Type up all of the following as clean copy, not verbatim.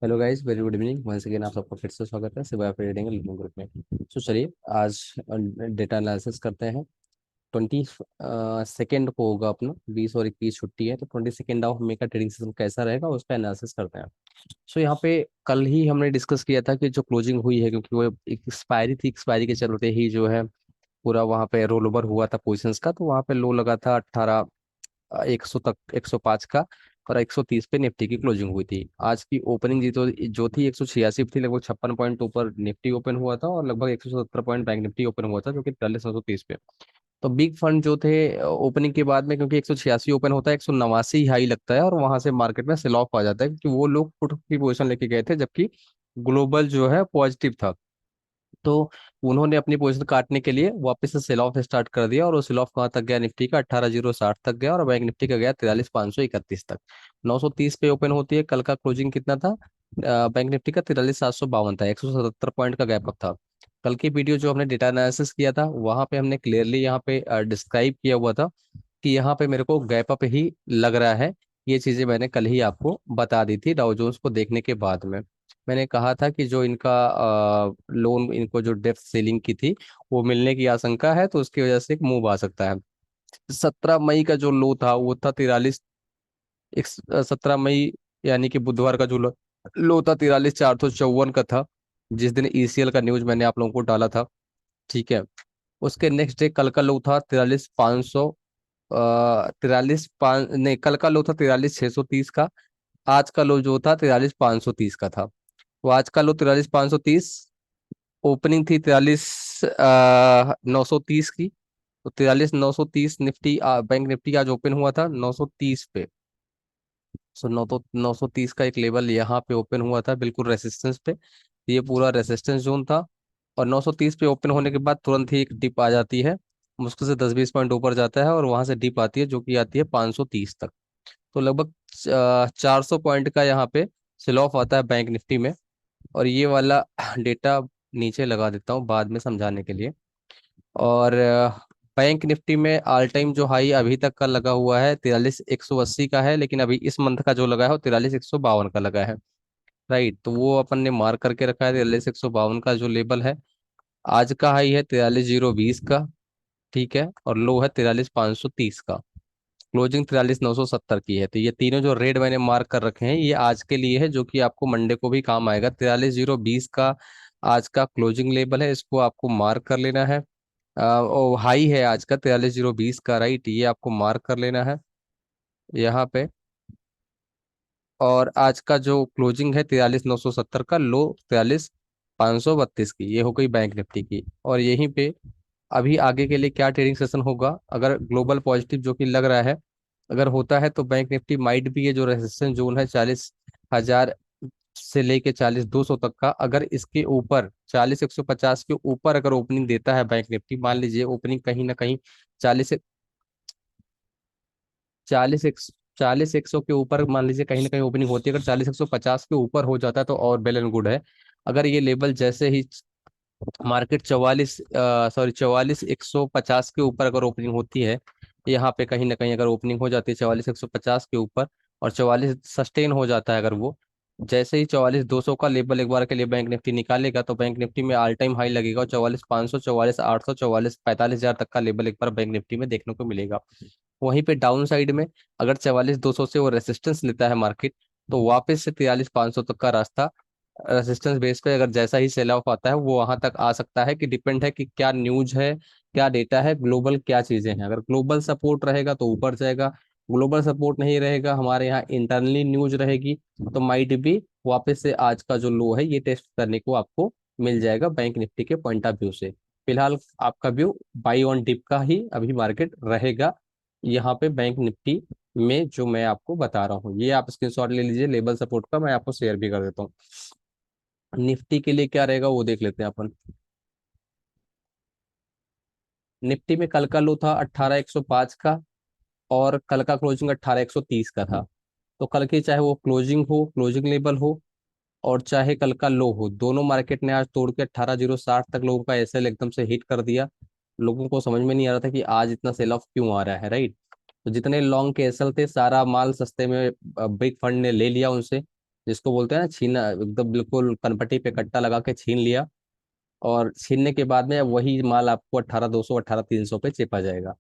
Hello guys, very good evening once again. आप सबका फिर से स्वागत है सिवाय ट्रेडिंग लिविंग ग्रुप में। तो चलिए आज डेटा एनालिसिस करते हैं। 22 को होगा अपना 20 और 21 छुट्टी है, तो 22 ऑफ मे का ट्रेडिंग सिस्टम कैसा रहेगा उसका एनालिसिस करते हैं। सो यहाँ पे कल ही हमने डिस्कस किया था कि जो क्लोजिंग हुई है, क्योंकि वो एक्सपायरी थी, एक्सपायरी के चलते ही जो है पूरा वहाँ पे रोल ओवर हुआ था पोजिशंस का। तो वहाँ पे लो लगा था 100 तक, 105 का। और 130 पे निफ्टी की क्लोजिंग हुई थी। आज की ओपनिंग जो थी 186 थी, लगभग 56 पॉइंट ऊपर निफ्टी ओपन हुआ था और लगभग 170 पॉइंट बैंक निफ्टी ओपन हुआ था, जो कि 43,930 पे। तो बिग फंड जो थे ओपनिंग के बाद में, क्योंकि 186 ओपन होता है, 189 हाई लगता है और वहां से मार्केट में सेल ऑफ आ जाता है, क्योंकि वो लोग पुट की पोजीशन लेके गए थे, जबकि ग्लोबल जो है पॉजिटिव था। तो उन्होंने अपनी पोजीशन काटने के लिए वापस से सेल ऑफ स्टार्ट कर दिया, और वो सेल ऑफ कहाँ तक गया? निफ्टी का 18,060 तक गया, और बैंक निफ्टी का गया 43,531 तक। 930 पे ओपन होती है। कल का क्लोजिंग कितना था? बैंक निफ्टी का 43,752 था, 177 पॉइंट का गैप अप था। कल की वीडियो जो हमने डेटा एनालिसिस किया था, वहां पे हमने क्लियरली यहाँ पे डिस्क्राइब किया हुआ था कि यहाँ पे मेरे को गैप अप ही लग रहा है। ये चीजें मैंने कल ही आपको बता दी थी डाउ जोन्स को देखने के बाद में। मैंने कहा था कि जो इनका लोन, इनको जो डेप्थ सीलिंग की थी, वो मिलने की आशंका है, तो उसकी वजह से एक मूव आ सकता है। 17 मई का जो लो था वो था 17 मई, यानी कि बुधवार का जो लो था 43,454 का था, जिस दिन ईसीएल का न्यूज मैंने आप लोगों को डाला था। ठीक है। उसके नेक्स्ट डे कल का लो था 43,500, 43 5 नहीं, कल का लो था 43,630 का। आज का लो जो था 43,530 का था। तो आज का लो 43,530, ओपनिंग थी 43,930 की। तो 43,930 निफ्टी, बैंक निफ्टी आज ओपन हुआ था 930 पे। सो 930 का एक लेवल यहाँ पे ओपन हुआ था, बिल्कुल रेसिस्टेंस पे। ये पूरा रेसिस्टेंस जोन था। और 930 पे ओपन होने के बाद तुरंत ही एक डिप आ जाती है, मुश्किल से 10-20 पॉइंट ऊपर जाता है, और वहां से डिप आती है जो कि आती है 530 तक। तो लगभग 400 पॉइंट का यहाँ पे सेल ऑफ आता है बैंक निफ्टी में। और ये वाला डेटा नीचे लगा देता हूँ बाद में समझाने के लिए। और बैंक निफ्टी में ऑल टाइम जो हाई अभी तक का लगा हुआ है 43,180 का है, लेकिन अभी इस मंथ का जो लगा है वो 43,152 का लगा है। राइट, तो वो अपन ने मार्क करके रखा है 43,152 का जो लेवल है। आज का हाई है 43,020 का। ठीक है, और लो है 43,530 का। क्लोजिंग 43,970 की है। तो ये तीनों जो रेड मैंने मार्क कर रखे हैं, ये आज के लिए है, जो कि आपको मंडे को भी काम आएगा। 43,020 का आज का क्लोजिंग लेवल है, इसको आपको मार्क कर लेना है। ओ हाई है आज का 43,020 का, राइट, ये आपको मार्क कर लेना है यहाँ पे। और आज का जो क्लोजिंग है 43,970 का, लो 43,532 की, ये हो गई बैंक निफ्टी की। और यहीं पे अभी आगे के लिए क्या ट्रेडिंग सेशन होगा, अगर ग्लोबल पॉजिटिव जो कि लग रहा है अगर होता है, तो बैंक निफ्टी माइट भी, ये जो रेजिस्टेंस जोन है 40,000 से लेके 40,200 तक का, अगर इसके ऊपर 40,150 के ऊपर अगर ओपनिंग देता है बैंक निफ्टी, मान लीजिए ओपनिंग कहीं ना कहीं 40 40 एक 40,100 के ऊपर, मान लीजिए कहीं ना कहीं ओपनिंग होती है, अगर 40,150 के ऊपर हो जाता है तो और बेल एंड गुड है। अगर ये लेवल जैसे ही मार्केट 44 के ऊपर अगर ओपनिंग होती है, यहाँ पे कहीं ना कहीं अगर ओपनिंग हो जाती है 44,150 के ऊपर, और 44 सस्टेन हो जाता है, अगर वो जैसे ही 44,200 का लेवल एक बार के लिए बैंक निफ्टी निकालेगा, तो बैंक निफ्टी में ऑल टाइम हाई लगेगा, और 44,500, 44,800, 44,45 हजार तक का लेवल एक बार बैंक निफ्टी में देखने को मिलेगा। वहीं पे डाउन साइड में अगर 44,200 से वो रेसिस्टेंस लेता है मार्केट, तो वापस से 43,500 तक का रास्ता रेसिस्टेंस बेस पे अगर जैसा ही सेल ऑफ आता है, वो वहां तक आ सकता है। कि डिपेंड है कि क्या न्यूज है, क्या डेटा है, ग्लोबल क्या चीजें हैं। अगर ग्लोबल सपोर्ट रहेगा तो ऊपर जाएगा, ग्लोबल सपोर्ट नहीं रहेगा, हमारे यहाँ इंटरनली न्यूज रहेगी, तो माइट भी वापस से आज का जो लो है ये टेस्ट करने को आपको मिल जाएगा बैंक निफ्टी के पॉइंट ऑफ व्यू से। फिलहाल आपका व्यू बाई ऑन डिप का ही अभी मार्केट रहेगा यहाँ पे बैंक निफ्टी में, जो मैं आपको बता रहा हूँ। ये आप स्क्रीनशॉट ले लीजिए लेवल सपोर्ट का, मैं आपको शेयर भी कर देता हूँ। निफ्टी के लिए क्या रहेगा वो देख लेते हैं अपन। निफ्टी में कल का लो था 18,105 का, और कल का क्लोजिंग 18,130 का था। तो कल की चाहे वो क्लोजिंग हो, क्लोजिंग लेवल हो, और चाहे कल का लो हो, दोनों मार्केट ने आज तोड़ के 18,060 तक लोगों का एसएल एकदम से हिट कर दिया। लोगों को समझ में नहीं आ रहा था कि आज इतना सेल ऑफ क्यों आ रहा है, राइट। तो जितने लॉन्ग के एसएल थे, सारा माल सस्ते में बिग फंड ने ले लिया उनसे। जिसको बोलते हैं ना छीना, एकदम बिल्कुल कनपट्टी पे कट्टा लगा के छीन लिया, और छीनने के बाद में वही माल आपको 18,200 18,300 पे चेपा जाएगा।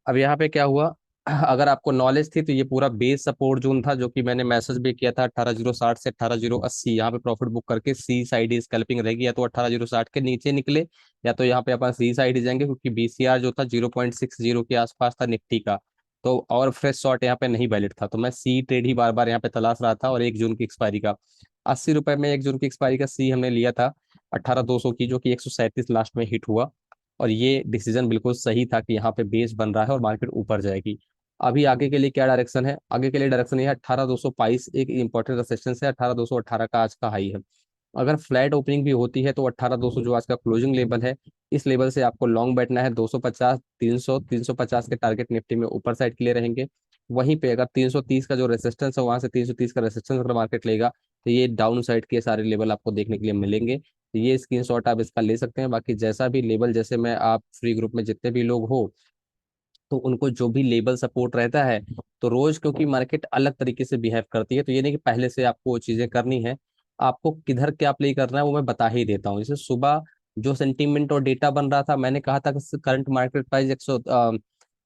अब यहाँ पे क्या हुआ, अगर आपको नॉलेज थी तो ये पूरा बेस सपोर्ट जोन था, जो कि मैंने मैसेज भी किया था, 18,060 से 18,080 यहाँ पे प्रॉफिट बुक करके सी साइड स्कैल्पिंग रहेगी, या तो 18,060 के नीचे निकले, या तो यहाँ पे अपन सी साइड जाएंगे, क्योंकि बीसीआर जो था 0.60 के आसपास था निफ्टी का। तो और फ्रेश शॉट यहाँ पे नहीं वैलिड था, तो मैं सी ट्रेड ही बार बार यहाँ पे तलाश रहा था। और 1 जून की एक्सपायरी का 80 रुपए में 1 जून की एक्सपायरी का सी हमने लिया था 18,200 की, जो कि 137 लास्ट में हिट हुआ। और ये डिसीजन बिल्कुल सही था कि यहाँ पे बेस बन रहा है और मार्केट ऊपर जाएगी। अभी आगे के लिए क्या डायरेक्शन है, आगे के लिए डायरेक्शन ये है 18,222 एक इंपॉर्टेंट रेजिस्टेंस है, 18,218 का आज का हाई है। अगर फ्लैट ओपनिंग भी होती है तो 18,200 जो आज का क्लोजिंग लेवल है, इस लेवल से आपको लॉन्ग बैठना है। 250 300 350 के टारगेट निफ्टी में ऊपर साइड के लिए रहेंगे। वहीं पे अगर 330 का जो रेजिस्टेंस है, वहां से 330 का रेजिस्टेंस अगर मार्केट लेगा, तो ये डाउन साइड के सारे लेवल आपको देखने के लिए मिलेंगे। तो ये स्क्रीनशॉट आप इसका ले सकते हैं। बाकी जैसा भी लेवल, जैसे मैं, आप फ्री ग्रुप में जितने भी लोग हो, तो उनको जो भी लेबल सपोर्ट रहता है, तो रोज क्योंकि मार्केट अलग तरीके से बिहेव करती है, तो ये नहीं कि पहले से आपको वो चीजें करनी है। आपको किधर क्या प्ले करना है वो मैं बता ही देता हूँ। जैसे सुबह जो सेंटीमेंट और डेटा बन रहा था, मैंने कहा था कि करंट मार्केट प्राइस 100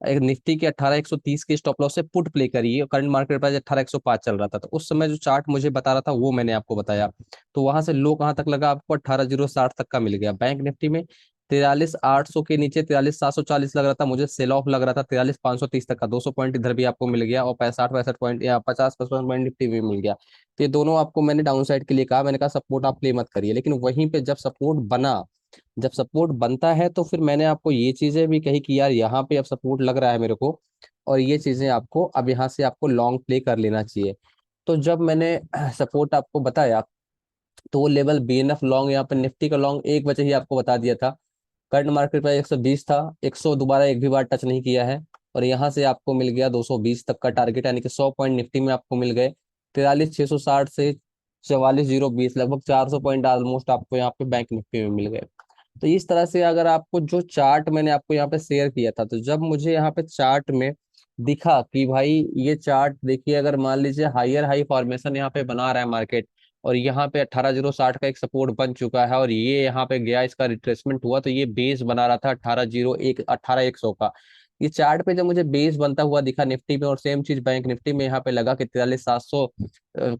एक निफ्टी के 18,130 के स्टॉप लॉस से पुट प्ले करिए। करंट मार्केट प्राइस 18,105 चल रहा था, तो उस समय जो चार्ट मुझे बता रहा था वो मैंने आपको बताया। तो वहां से लो कहाँ तक लगा आपको, 18,060 तक का मिल गया। बैंक निफ्टी में 43,800 के नीचे 43,740 लग रहा था, मुझे सेल ऑफ लग रहा था 43,530 तक का, 200 पॉइंट इधर भी आपको मिल गया, और 65 65 पॉइंट या 50 55 पॉइंट निफ्टी भी मिल गया। तो ये दोनों आपको मैंने डाउन साइड के लिए कहा, मैंने कहा सपोर्ट आप प्ले मत करिए। लेकिन वहीं पे जब सपोर्ट बना, जब सपोर्ट बनता है, तो फिर मैंने आपको ये चीजें भी कही कि यार यहाँ पे अब सपोर्ट लग रहा है मेरे को, और ये चीजें आपको अब यहाँ से आपको लॉन्ग प्ले कर लेना चाहिए। तो जब मैंने सपोर्ट आपको बताया, तो वो लेवल बीएनएफ लॉन्ग, यहाँ पे निफ्टी का लॉन्ग 1 बजे ही आपको बता दिया था। करंट मार्केट प्राइस 120 था, 100 दोबारा एक भी बार टच नहीं किया है, और यहाँ से आपको मिल गया 220 तक का टारगेट, यानी कि 100 पॉइंट निफ्टी में आपको मिल गए। 43,660 से 44,020, लगभग 400 पॉइंट ऑलमोस्ट आपको यहाँ पे बैंक निफ्टी में मिल गए। तो इस तरह से अगर आपको जो चार्ट मैंने आपको यहाँ पे शेयर किया था, तो जब मुझे यहाँ पे चार्ट में दिखा कि भाई ये चार्ट देखिए, अगर मान लीजिए हायर हाई फॉर्मेशन यहाँ पे बना रहा है मार्केट, और यहाँ पे 18,060 का एक सपोर्ट बन चुका है, और ये यहाँ पे गया, इसका रिट्रेसमेंट हुआ, तो ये बेस बना रहा था 18,01 18,100 का। ये चार्ट पे जब मुझे बेस बनता हुआ दिखा निफ्टी में, और सेम चीज बैंक निफ्टी में यहाँ पे लगा कि 43,700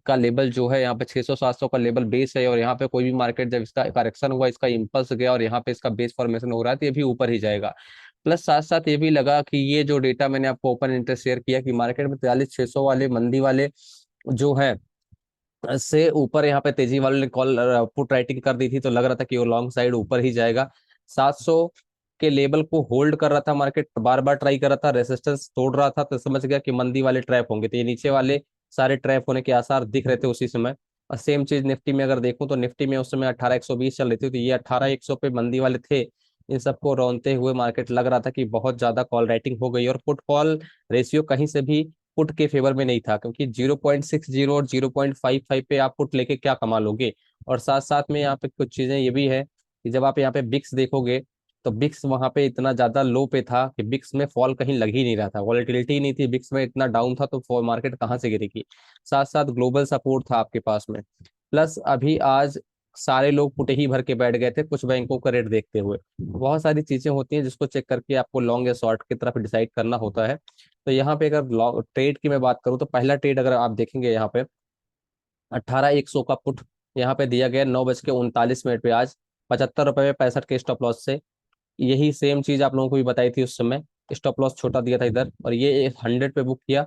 का लेवल जो है, यहाँ पे 600 700 का लेवल बेस है, और यहाँ पे कोई भी मार्केट जब इसका करेक्शन हुआ, इसका इम्पल्स गया, और यहाँ पे इसका बेस फॉर्मेशन हो रहा है, तो ये भी ऊपर ही जाएगा। प्लस साथ साथ ये भी लगा कि ये जो डेटा मैंने आपको ओपन इंटरेस्ट शेयर किया कि मार्केट में 43,600 वाले मंदी वाले जो है से ऊपर यहाँ पे तेजी वाले ने कॉल पुट राइटिंग कर दी थी, तो लग रहा था कि वो लॉन्ग साइड ऊपर ही जाएगा। 700 के लेवल को होल्ड कर रहा था मार्केट, बार बार ट्राई कर रहा था, रेजिस्टेंस तोड़ रहा था, तो समझ गया कि मंदी वाले ट्रैप होंगे, तो ये नीचे वाले सारे ट्रैप होने के आसार दिख रहे थे उसी समय। और सेम चीज निफ्टी में अगर देखूं, तो निफ्टी में उस समय 18,120 चल रही थी, तो ये 18,100 पे मंदी वाले थे। इन सबको रौनते हुए मार्केट लग रहा था कि बहुत ज्यादा कॉल राइटिंग हो गई, और पुट कॉल रेशियो कहीं से भी पुट के फेवर में नहीं था, क्योंकि 0.60 और 0.55 पे आप पुट लेके क्या कमा लोगे। और साथ साथ में यहाँ पे कुछ चीजें ये भी है कि जब आप यहाँ पे बिक्स देखोगे, तो बिक्स वहां पे इतना ज्यादा लो पे था कि बिक्स में फॉल कहीं लग ही नहीं रहा था, वॉलेटिलिटी नहीं थी बिक्स में, इतना डाउन था, तो मार्केट कहाँ से गिरेगी। साथ साथ ग्लोबल सपोर्ट था आपके पास में। प्लस अभी आज सारे लोग पुटे ही भर के बैठ गए थे कुछ बैंकों का रेट देखते हुए। बहुत सारी चीजें होती हैं जिसको चेक करके आपको लॉन्ग या शॉर्ट की तरफ डिसाइड करना होता है। तो यहाँ पे अगर ट्रेड की मैं बात करूँ, तो पहला ट्रेड अगर आप देखेंगे यहाँ पे 18,100 का पुट यहाँ पे दिया गया 9:39 पे आज, 75 रुपए में 65 के स्टॉप लॉस से। यही सेम चीज आप लोगों को भी बताई थी उस समय, स्टॉप लॉस छोटा दिया था इधर, और ये 100 पे बुक किया।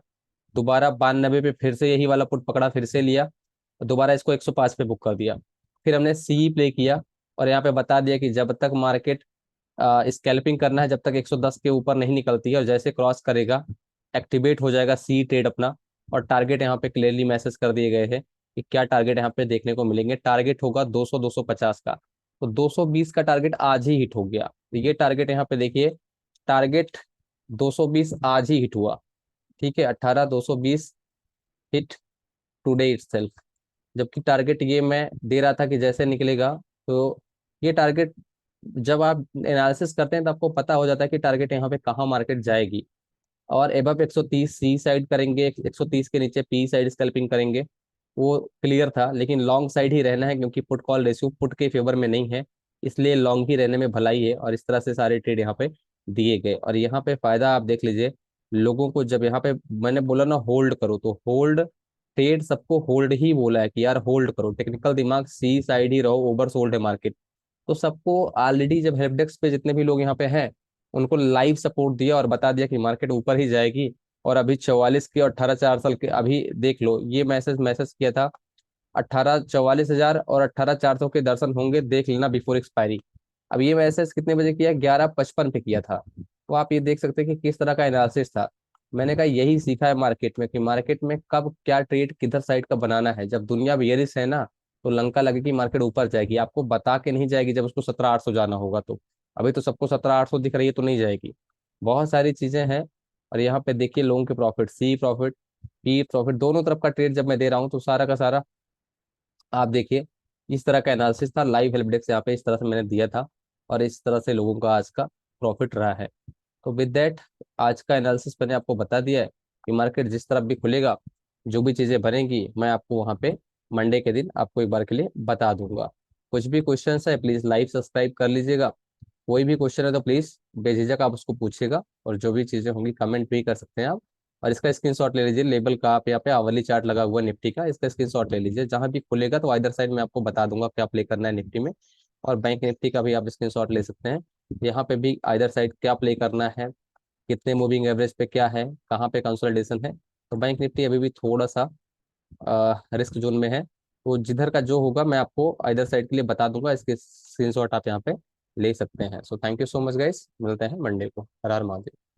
दोबारा 92 पे फिर से यही वाला पुट पकड़ा, फिर से लिया, और दोबारा इसको 105 पे बुक कर दिया। फिर हमने सी प्ले किया, और यहाँ पे बता दिया कि जब तक मार्केट स्कैल्पिंग करना है, जब तक 110 के ऊपर नहीं निकलती है, और जैसे क्रॉस करेगा एक्टिवेट हो जाएगा सी ट्रेड अपना। और टारगेट यहाँ पे क्लियरली मैसेज कर दिए गए हैं कि क्या टारगेट यहाँ पे देखने को मिलेंगे। टारगेट होगा 200 250 का, तो 220 का टारगेट आज ही हिट हो गया। तो ये टारगेट यहाँ पे देखिए, टारगेट 220 आज ही हिट हुआ। ठीक है, 18,220 हिट टुडे इटसेल्फ। जबकि टारगेट ये मैं दे रहा था कि जैसे निकलेगा, तो ये टारगेट जब आप एनालिसिस करते हैं तो आपको पता हो जाता है कि टारगेट यहाँ पे कहाँ मार्केट जाएगी। और एबव 130 सी साइड करेंगे, 130 के नीचे पी साइड स्कैल्पिंग करेंगे, वो क्लियर था, लेकिन लॉन्ग साइड ही रहना है क्योंकि पुट कॉल रेशियो पुट के फेवर में नहीं है, इसलिए लॉन्ग ही रहने में भलाई है। और इस तरह से सारे ट्रेड यहाँ पे दिए गए। और यहाँ पे फायदा आप देख लीजिए, लोगों को जब यहाँ पे मैंने बोला ना होल्ड करो, तो होल्ड ट्रेड सबको होल्ड ही बोला है कि यार होल्ड करो, टेक्निकल दिमाग सी साइड ही रहो, ओवर सोल्ड है मार्केट। तो सबको ऑलरेडी जब हेल्प डेस्क पे जितने भी लोग यहाँ पे हैं, उनको लाइव सपोर्ट दिया और बता दिया कि मार्केट ऊपर ही जाएगी। और अभी 44 के और 18,400 के अभी देख लो, ये मैसेज मैसेज किया था 44,000 और 18,400 के दर्शन होंगे, देख लेना बिफोर एक्सपायरी। अब ये मैसेज कितने बजे किया, 11:55 पे किया था। तो आप ये देख सकते हैं कि किस तरह का एनालिसिस था। मैंने कहा यही सीखा है मार्केट में कि मार्केट में कब क्या ट्रेड किधर साइड का बनाना है। जब दुनिया बेयरिश है ना, तो लंका लगेगी, मार्केट ऊपर जाएगी, आपको बता के नहीं जाएगी जब उसको 17,800 जाना होगा तो। अभी तो सबको 17,800 दिख रही है तो नहीं जाएगी। बहुत सारी चीजें हैं। और यहाँ पे देखिए लोगों के प्रॉफिट, सी प्रॉफिट, पी प्रॉफिट, दोनों तरफ का ट्रेड जब मैं दे रहा हूँ तो सारा का सारा आप देखिए इस तरह का एनालिसिस था। लाइव हेल्प डेस्क यहाँ पे इस तरह से मैंने दिया था, और इस तरह से लोगों का आज का प्रॉफिट रहा है। तो विद दैट आज का एनालिसिस मैंने आपको बता दिया है कि मार्केट जिस तरफ भी खुलेगा, जो भी चीज़ें बनेंगी, मैं आपको वहाँ पे मंडे के दिन आपको एक बार के लिए बता दूंगा। कुछ भी क्वेश्चन है प्लीज़ लाइव सब्सक्राइब कर लीजिएगा। कोई भी क्वेश्चन है तो प्लीज़ बेझिझक आप उसको पूछिएगा, और जो भी चीज़ें होंगी कमेंट भी कर सकते हैं आप। और इसका स्क्रीनशॉट ले लीजिए, लेबल का आप यहाँ पे आवली चार्ट लगा हुआ है निफ्टी का, इसका स्क्रीनशॉट ले लीजिए। जहां भी खुलेगा तो इधर साइड में आपको बता दूंगा क्या प्ले करना है निफ्टी में। और बैंक निफ्टी का भी आप स्क्रीनशॉट ले सकते हैं, यहाँ पे भी इधर साइड क्या प्ले करना है, कितने मूविंग एवरेज पे क्या है, कहाँ पे कंसोलिडेशन है। तो बैंक निफ्टी अभी भी थोड़ा सा रिस्क जोन में है, तो जिधर का जो होगा मैं आपको इधर साइड के लिए बता दूंगा, इसके स्क्रीनशॉट आप यहाँ पे ले सकते हैं। So thank you so much guys, मिलते हैं मंडे को। हर हर महादेव।